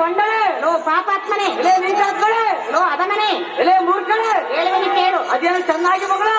ಬಂಡಳೆ low ಪಾಪಾತ್ಮನೆ, ಎಲೆ ನೀಚಾತ್ಮಳೆ low ಅದಮನೆ, ಎಲೆ ಮೂರ್ಖಳೆ ಹೇಳುವನಿ ಕೇಳು. ಅದೇನು ಚೆನ್ನಾಗಿ ಮಗಳು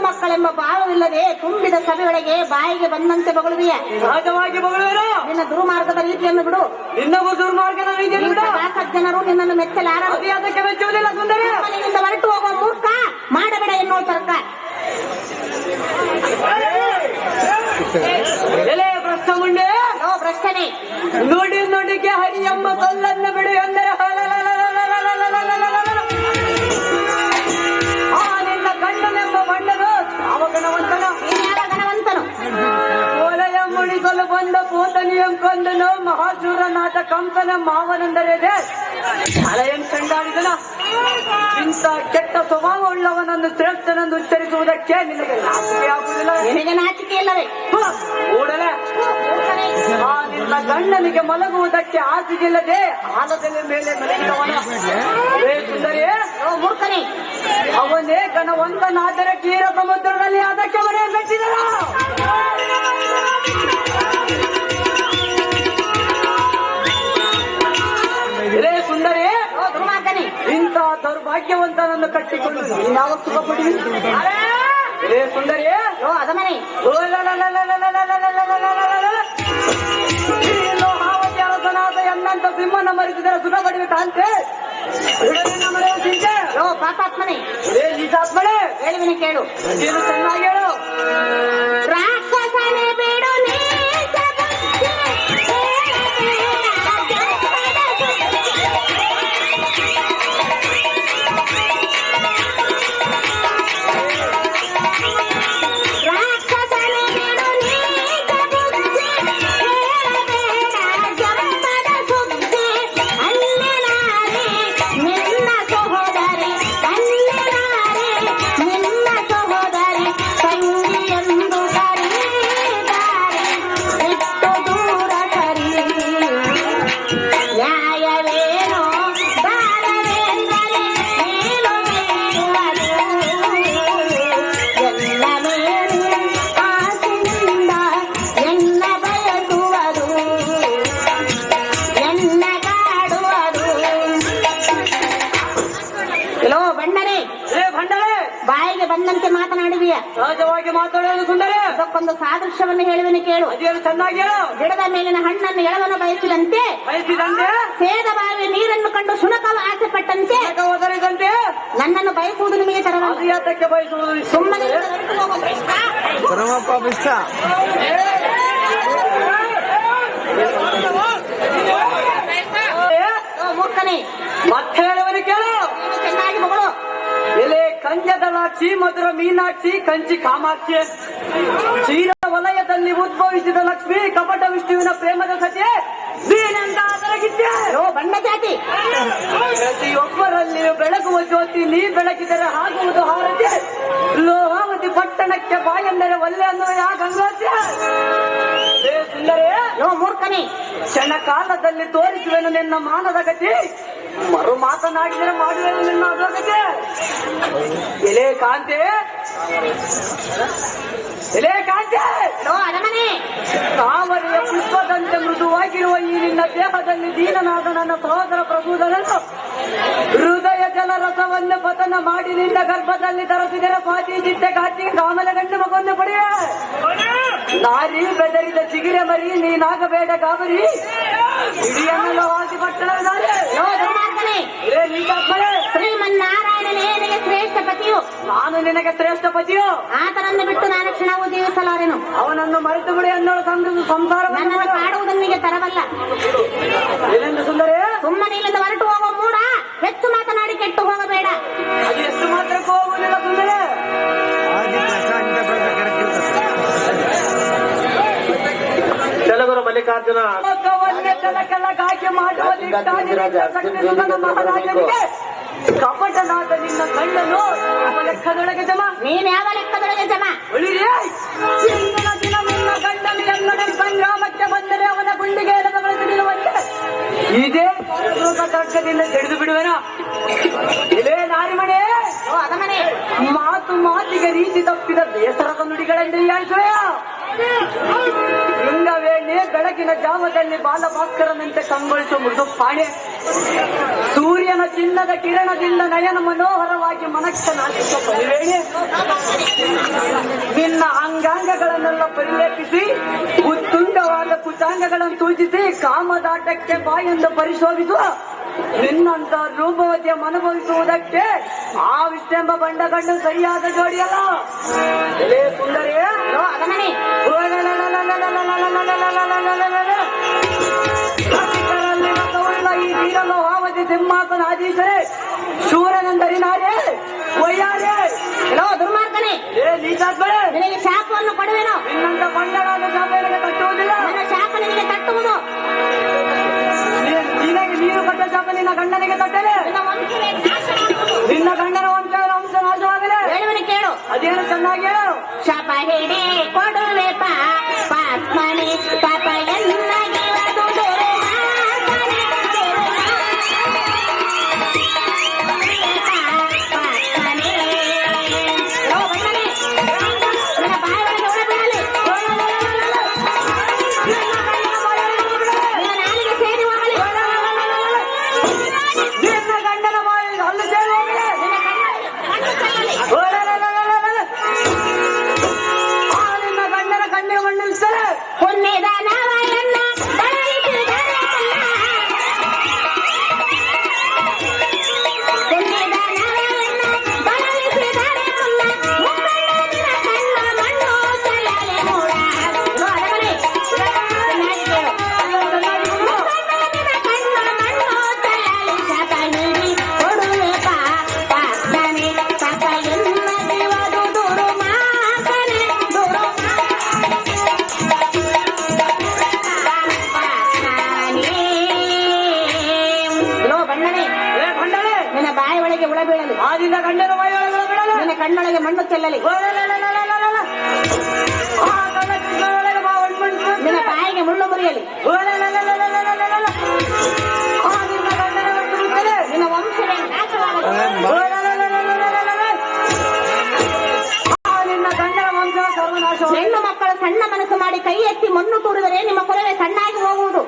ಮಕ್ಕಳೆಂಬ ಬಾಳುವಿಲ್ಲದೆ ತುಂಬಿದ ಸಭೆಯೊಳಗೆ ಬಾಯಿಗೆ ಬಂದಂತೆ ಬಗಳುವಿಯ. ಸಹಜವಾಗಿ ಮಗಳು ನಿನ್ನ ದುರ್ಮಾರ್ಗದ ರೀತಿಯನ್ನು ಬಿಡು. ನಿನ್ನಗೂ ದುರ್ಮಾರ್ಗದ ರೀತಿಯನ್ನು ಬಿಡು. ಜನರು ನಿನ್ನನ್ನು ಮೆಚ್ಚಲಾರರು. ಅದಕ್ಕೆ ಮೆಚ್ಚುವುದಿಲ್ಲ ಸುಂದರಿ. ನಿನ್ನಿಂದ ಹೊರಟು ಹೋಗುವ ಮೂರ್ಖ ಮಾಡಬೇಡ ಎನ್ನುವ ತರ್ಕ. ಎಲೆ ಭ್ರಷ್ಟ ಮುಂಡೆ, ಲೋ ಭ್ರಷ್ಟನೇ, ನುಡಿ ನುಡಿಗೆ ಹರಿ ಎಂಬ ಕಲ್ಲನ್ನು ಬಿಡು ಎಂದರೆ ನಿನ್ನ ಗಂಡನೆಂಬ ಬಣ್ಣನು ಯಾವ ಗಣವಂತನ ಯಾವ ಗಣವಂತನು ಕೋಲೆಯ ಮುಡಿಸಲು ಬಂದ ಪೋತನಿಯಂ ಕೊಂದನು ಮಹಾಶೂರನಾಥ ಕಂಪನ ಮಾವನೆಂದರೆ ಹಳೆಯಂ ಕಂಡಾಡಿದನ. ಇಂಥ ಕೆಟ್ಟ ಸ್ವಭಾವ ಉಳ್ಳವನನ್ನು ಶ್ರೇಷ್ಠನೆಂದು ಉಚ್ಚರಿಸುವುದಕ್ಕೆ ನಿನಗೆ ನಾಚಿಕೆ ಆಗುವುದಿಲ್ಲ. ನಿನಗೆ ನಾಚಿಕೆ ಇಲ್ಲವೇ? ಕೂಡಲೇ ನಿನ್ನ ಗಂಡನಿಗೆ ಮಲಗುವುದಕ್ಕೆ ಆಸೆಗಿಲ್ಲದೆ ಹಾಲದಲ್ಲಿ ಮೇಲೆ ಮಲಗಿದವನ ಸುಂದರಿ ಮೂರ್ಖನೇ, ಅವನೇ ಗಣವಂತನಾದರೆ ಕ್ಷೀರ ಸಮುದ್ರದಲ್ಲಿ ಅದಕ್ಕೆ ಮನೆ ಮೆಟ್ಟಿದನ. ಇದೇ ಸುಂದರಿ, ಇಂಥ ದೌರ್ಭಾಗ್ಯವಂತನನ್ನು ಕಟ್ಟಿಕೊಂಡು ಯಾವ ಸುಖ ಪಡಿ. ಇದೇ ಸುಂದರಿ, ಅದಮನೆ ಲೋಹಾವತಿ ಅರಸನಾದ ಎನ್ನಂತ ಸಿಂಹನ ಮರಿಸಿದರೆ ಸುಖ ಪಡಿಬೇಕಂತೆ. ಪಾಪಾತ್ಮನೆ, ನೀತಾತ್ಮಳೆ ಹೇಳುವಿನ ಕೇಳು. ನೀನು ಚೆನ್ನಾಗಿ ಹೇಳು. ರಾಕ್ಷಸನೆ ಬಿಡು ಬಂದಂತೆ ಮಾತನಾಡಿದೆಯಾ? ಸಹಜವಾಗಿ ಮಾತಾಡೋದು ಸುಂದರಿ. ಅದಕ್ಕೊಂದು ಸಾದೃಶ್ಯವನ್ನು ಹೇಳುವೆನು ಕೇಳು. ಅದೇನು ಚೆನ್ನಾಗಿ ಹೇಳು. ಗಿಡದ ಮೇಲಿನ ಹಣ್ಣನ್ನು ಎಳವನ್ನು ಬಯಸಿದಂತೆ ಸೇದ ಬಾವಿಯ ನೀರನ್ನು ಕಂಡು ಶುನಕವು ಆಸೆ ಪಟ್ಟಂತೆ ಒದರಿದಂತೆ ನನ್ನನ್ನು ಬಯಸುವುದು ನಿಮಗೆ ತರವಲ್ಲ. ಯಾತಕ್ಕೆ ಬಯಸುವುದು? ಸುಮ್ಮನೆ ಮೂರ್ಖನೇ, ಮತ್ತೆ ಹೇಳುವನು ಕೇಳು. ಚೆನ್ನಾಗಿ ಮಗಳು. ಎಲೆ ಕಂಜದಲಾಕ್ಷಿ, ಮಧುರ ಮೀನಾಕ್ಷಿ, ಕಂಚಿ ಕಾಮಾಕ್ಷಿ, ಕ್ಷೀರ ವಲಯದಲ್ಲಿ ಉದ್ಭವಿಸಿದ ಲಕ್ಷ್ಮಿ, ಕಪಟ ವಿಷ್ಣುವಿನ ಪ್ರೇಮದ ಸತಿ ನೀನೆಂತ ಬೆಳಗಿದ್ದೆ. ಬಣ್ಣ ಜಾತಿ ಪ್ರತಿಯೊಬ್ಬರಲ್ಲಿ ಬೆಳಗುವ ಜ್ಯೋತಿ ನೀ ಬೆಳಗಿದರೆ ಆಗುವುದು ಹಾರತಿ. ಲೋಹಾವತಿ ಪಟ್ಟಣಕ್ಕೆ ಬಾಯೆಂದರೆ ಒಲ್ಲೆ ಅನ್ನುವ ಯಾ ಗಂಗೋತ್ಯ. ಸುಂದರೇ, ಮೂರ್ಖನೇ, ಕ್ಷಣ ಕಾಲದಲ್ಲಿ ತೋರಿಸುವೆನು ನಿನ್ನ ಮಾನದ ಗತಿ. ಮರು ಮಾತನಾಡಿದರೆ ಮಾಡುವೆನು ನಿನ್ನ ಅಧೋಗತಿ. ಎಲೆ ಕಾಂತೆ, ಎಲೆ ಕಾಂತೆ, ಅರಮನೆ ತಾವರೆಯ ಪುಷ್ಪದಂತೆ ಮೃದುವಾಗಿ ಆಗಿರುವ ಈ ನಿನ್ನ ದೇಹದಲ್ಲಿ ದೀನನಾದ ನನ್ನ ಸಹೋದರ ಪ್ರಭುಗಳನ್ನು ಹೃದಯ ಜಲರಸವನ್ನು ಪತನ ಮಾಡಿ ನಿನ್ನ ಗರ್ಭದಲ್ಲಿ ಧರಿಸಿದರೆ ಸ್ವಾತಿ ಚಿಟ್ಟೆ ಕಾರ್ತಿಕ ಕಾಮಲ ಗಂಡು ಮಗೊಂದು ಪಡೆಯ ನಾರಿ ಬೆದರಿದ ಚಿಗಿರೆ ಮರಿ ನೀನಾಗಬೇಡ ಗಾಬರಿ ಹಿಡಿಯನ್ನಲು ಹಾಕಿ ಪಟ್ಟಣವಿದ್ದಾರೆ ಶ್ರೀಮನ್ನಾರಾಯಣನೇ ನಿನಗೆ ಶ್ರೇಷ್ಠ ಪತಿಯು. ನಾನು ನಿನಗೆ ಶ್ರೇಷ್ಠ ಪತಿಯು. ಆತನನ್ನು ಬಿಟ್ಟು ನಾನು ಕ್ಷಣವೂ ಜೀವಿಸಲಾರೆನು. ಅವನನ್ನು ಮರೆತು ಬಿಡಿ ಅನ್ನೋ ಸಂಸಾರ ನನ್ನನ್ನು ಕಾಡುವುದನ್ನಿಗೆ ತರವಲ್ಲ. ಏನೆಂದು ಸುಂದರೇ, ಸುಮ್ಮನೆ ಇಲ್ಲದ ಹೊರಟು ಹೋಗೋ ಮೂಡ ಹೆಚ್ಚು ಮಾತನಾಡಿ ಕೆಟ್ಟು ಹೋಗಬೇಡ. ಅದು ಎಷ್ಟು ಮಾತ್ರಕ್ಕೂ ಹೋಗುವುದಿಲ್ಲ ಸುಂದರೇ. ತೆಲುಗುರು ಮಲ್ಲಿಕಾರ್ಜುನ ಹಾಕಿ ಮಾಡುವ ಮಹಾರಾಜನಿಗೆ ಕಪಟನಾದ ನಿನ್ನ ಕಣ್ಣನು ಲೆಕ್ಕದೊಳಗೆ ಜಮ. ನೀನ್ ಯಾವ ಲೆಕ್ಕದೊಳಗೆ ಜಮ? ಇಂದಿನ ದಿನ ನಿನ್ನ ಗಂಡನ ಎಲ್ಲಡೆ ಸಂಗ್ರಾಮಕ್ಕೆ ಬಂದರೆ ಅವನ ಗುಂಡಿಗೆ ಎಲೆಗಳನ್ನು ನಿಲ್ಲುವಂತೆ ಇದೇ ತರ್ಕದಿಂದ ತಿಳಿದು ಬಿಡುವೆನ. ಇದೇ ನಾರಿಮಣೆ ಅದಮನೆ ಮಾತು ಮಾತಿಗೆ ರೀತಿ ತಪ್ಪಿದ ಬೇಸರದ ನುಡಿಗಳೆಂದು ಹೇಳ್ಸುವೆಯ. ಲಿಂಗವೇಣೆ ಬೆಳಗಿನ ಜಾವದಲ್ಲಿ ಬಾಲಭಾಸ್ಕರನಂತೆ ಕಂಗೊಳಿಸುವ ಮೃದು ಪಾಣೆ ಸೂರ್ಯನ ಚಿನ್ನದ ಕಿರಣದಿಂದ ನಯನ ಮನೋಹರವಾಗಿ ಮನಕ್ಕೆ ನಾಟಿಸುವ ಪರಿವೇಣೆ ನಿನ್ನ ಅಂಗಾಂಗಗಳನ್ನೆಲ್ಲ ಪರಿಲೇಪಿಸಿ ಉತ್ತುಂಗವಾದ ಕುಚಾಂಗಗಳನ್ನು ಸೂಚಿಸಿ ಕಾಮದಾಟಕ್ಕೆ ಬಾಯೆಂದು ಪರಿಶೋಧಿಸುವ ನಿನ್ನಂತ ರೂಪವತಿಯ ಅನುಭವಿಸುವುದಕ್ಕೆ ಆವಿಷ್ಟೆಂಬ ಬಂಡ ಗಂಡು ಸರಿಯಾದ ಜೋಡಿಯಲ್ಲ. ಸುಂದರಿ ಅದಮನೆ ಈ ನೀರನ್ನು ಹಾವತಿ ಸಿಂಹಾಸನ ಆದೀಶರೇ ಶೂರನೆಂದರಿ ನಾರೇ ಒಯ್ಯಾರೇ. ಎಲ್ಲೋ ದುರ್ಮಾರ್ಗನೆ, ನೀಚಾತ್ಮಳೆ ನಿನಗೆ ಶಾಪವನ್ನು ಕೊಡುವೆನು. ನಿನ್ನಂತ ಬಂಡಳಾದ ಶಾಪ ನಿನಗೆ ತಟ್ಟುವುದಿಲ್ಲ. ನನ್ನ ಶಾಪ ನಿನಗೆ ತಟ್ಟುವುದು. ನೀನು ಕೊಟ್ಟ ಶಾಪ ನಿನ್ನ ಗಂಡನಿಗೆ ತಟ್ಟಲೆ. ನಿನ್ನ ಗಂಡನ ವಂಶ ನಾಶವಾಗಲೇ. ಹೇಳುವನು ಕೇಳು. ಅದೇನು ಚೆನ್ನಾಗಿ ಹೇಳು. ಶಾಪ ಹೇಳಿ ಕೊಡುವೆ ಪಾತ್ಮನೆ ಪಾಪ ಎನ್ನಾಗಿ ಆದಿಂದ ಗಂಡನ ಬಾಯೊಳಗೆ ಬಿಡಲು ನಿನ್ನ ಕಣ್ಣೊಳಗೆ ಮಣ್ಣು ಚೆಲ್ಲಲಿ. ನಿನ್ನ ಬಾಯಿಗೆ ಮುಳ್ಳು ಮುರಿಯಲಿ. ನಿನ್ನ ವಂಶವೇ ನಾಶವಾಗಲಿ. ನಿನ್ನ ಗಂಡನ ವಂಶ ಸರ್ವನಾಶ. ಹೆಣ್ಣು ಮಕ್ಕಳು ಸಣ್ಣ ಮನಸ್ಸು ಮಾಡಿ ಕೈ ಎತ್ತಿ ಮಣ್ಣು ತೂರಿದರೆ ನಿಮ್ಮ ಕುಲವೇ ಸಣ್ಣಾಗಿ ಹೋಗುವುದು.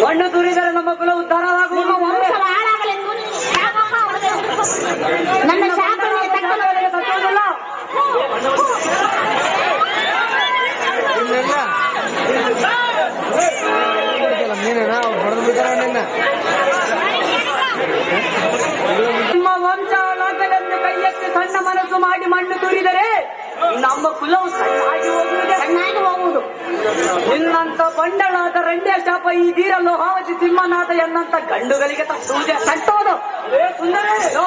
ಮಣ್ಣು ತೂರಿದರೆ ನಮ್ಮ ಕುಲ ಉದ್ಧಾರವಾಗುವುದು. ನಿಮ್ಮ ವಂಶ ಹಾಳಾಗಲೆಂದು ನನ್ನ ಶಾಪನಿಗೆ ತಕ್ಕವರಿಗೆ ತಕ್ಕುವುದಿಲ್ಲ. ನಿಮ್ಮ ವಂಶ ಹಾಳಾಗಲೆಂದು ಕೈ ಎತ್ತಿ ಸಣ್ಣ ಮನಸ್ಸು ಮಾಡಿ ಮಣ್ಣು ತೂರಿದರೆ ನಮ್ಮ ಕುಲವು ಸಣ್ಣಾಗಿ ಹೋಗುವುದು. ನಿನ್ನಂತ ಬಂಡಳಾದ ರಂಡ್ಯ ಶಾಪ ಈ ದೀರಲು ಹಾವತಿ ಸಿಂಹನಾಥ ಎನ್ನಂತ ಗಂಡುಗಳಿಗೆ ತಟ್ಟುವುದು.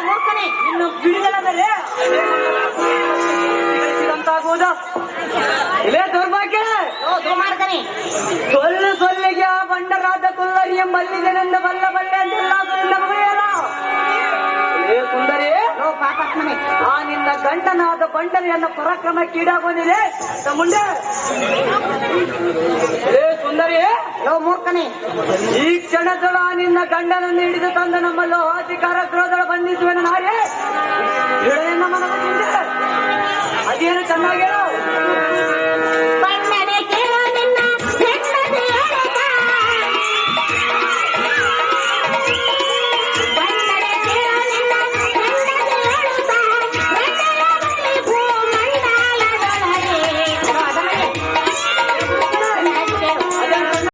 ಮೂರ್ಖನೇ, ಇನ್ನು ಬಿಡುಗಡೆ ಅಂತಾಗುವುದು. ಇಲ್ಲೇ ದೌರ್ಭಾಗ್ಯ ದುರ್ಮಾರ್ಗನೇ. ಸೊಲ್ಲಿಗೆ ಆ ಬಂಡರಾದ ಕೊಲ್ಲರಿಯ ಮಲ್ಲಿಗೆನೆಂದು ಬಲ್ಲ ಅಂತೆಲ್ಲ ಮಗಳೆಯಲ್ಲ. ಸುಂದರಿ ಪಾಪಾತ್ಮನೆ, ಆ ನಿನ್ನ ಗಂಡನಾದ ಬಂಡರಿಯನ್ನು ಪರಾಕ್ರಮಕ್ಕೀಡಾಗೊಂಡಿದೆ ಮುಂದೆ. ಸುಂದರಿ ಮೂರ್ಖನೇ, ಈ ಕ್ಷಣದಳು ಆ ನಿನ್ನ ಗಂಡನನ್ನು ಹಿಡಿದು ತಂದು ನಮ್ಮ ಲೋಹಾಧಿಕಾರ ಕ್ರೋಧಳ ಬಂಧಿಸುವೆನು ನಾರೇ. ನಮ್ಮ ಅದೇನು ಚೆನ್ನಾಗಿ ಹೇಳು.